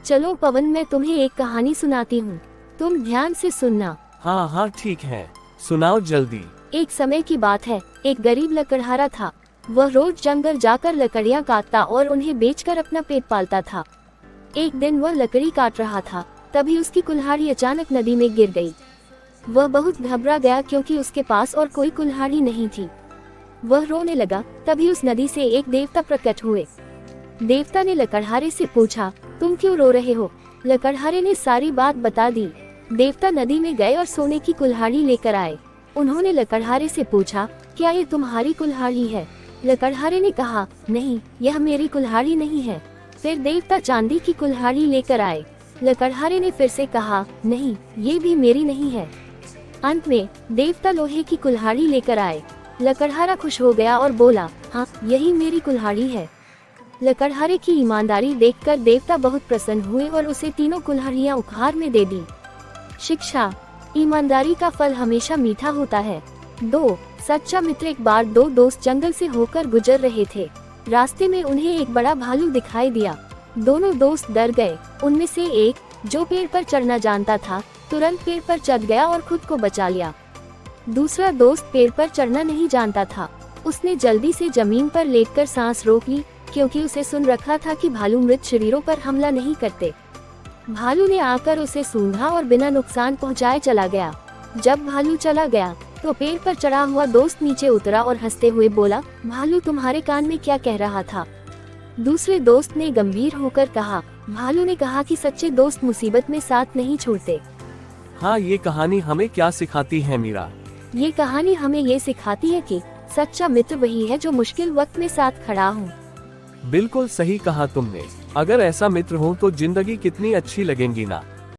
चलो पवन, मैं तुम्हें एक कहानी सुनाती हूँ, तुम ध्यान से सुनना। हाँ हाँ ठीक है, सुनाओ जल्दी। एक समय की बात है, एक गरीब लकड़हारा था। वह रोज जंगल जाकर लकड़ियाँ काटता और उन्हें बेचकर अपना पेट पालता था। एक दिन वह लकड़ी काट रहा था, तभी उसकी कुल्हाड़ी अचानक नदी में गिर गई। वह बहुत घबरा गया क्योंकि उसके पास और कोई कुल्हाड़ी नहीं थी। वह रोने लगा, तभी उस नदी से एक देवता प्रकट हुए। देवता ने लकड़हारे से पूछा, तुम क्यों रो रहे हो? लकड़हारे ने सारी बात बता दी। देवता नदी में गए और सोने की कुल्हाड़ी लेकर आए। उन्होंने लकड़हारे से पूछा, क्या ये तुम्हारी कुल्हाड़ी है? लकड़हारे ने कहा, नहीं, यह मेरी कुल्हाड़ी नहीं है। फिर देवता चांदी की कुल्हाड़ी लेकर आए। लकड़हारे ने फिर से कहा, नहीं, ये भी मेरी नहीं है। अंत में देवता लोहे की कुल्हाड़ी लेकर आए। लकड़हारा खुश हो गया और बोला, हाँ, यही मेरी कुल्हाड़ी है। लकड़हारे की ईमानदारी देखकर देवता बहुत प्रसन्न हुए और उसे तीनों कुल्हाड़ियाँ उपहार में दे दी। शिक्षा, ईमानदारी का फल हमेशा मीठा होता है। 2. सच्चा मित्र। एक बार दो दोस्त जंगल से होकर गुजर रहे थे। रास्ते में उन्हें एक बड़ा भालू दिखाई दिया। दोनों दोस्त डर गए। उनमें से एक, जो पेड़ पर चढ़ना जानता था, तुरंत पेड़ पर चढ़ गया और खुद को बचा लिया। दूसरा दोस्त पेड़ पर चढ़ना नहीं जानता था। उसने जल्दी से जमीन पर लेटकर सांस रोक ली, क्योंकि उसे सुन रखा था कि भालू मृत शरीरों पर हमला नहीं करते। भालू ने आकर उसे सूंघा और बिना नुकसान पहुंचाए चला गया। जब भालू चला गया तो पेड़ पर चढ़ा हुआ दोस्त नीचे उतरा और हंसते हुए बोला, भालू तुम्हारे कान में क्या कह रहा था? दूसरे दोस्त ने गंभीर होकर कहा, भालू ने कहा कि सच्चे दोस्त मुसीबत में साथ नहीं छोड़ते। हाँ, ये कहानी हमें क्या सिखाती है मीरा? ये कहानी हमें ये सिखाती है कि सच्चा मित्र वही है जो मुश्किल वक्त में साथ खड़ा हो। बिल्कुल सही कहा तुमने। अगर ऐसा मित्र हो तो जिंदगी कितनी अच्छी लगेगी ना।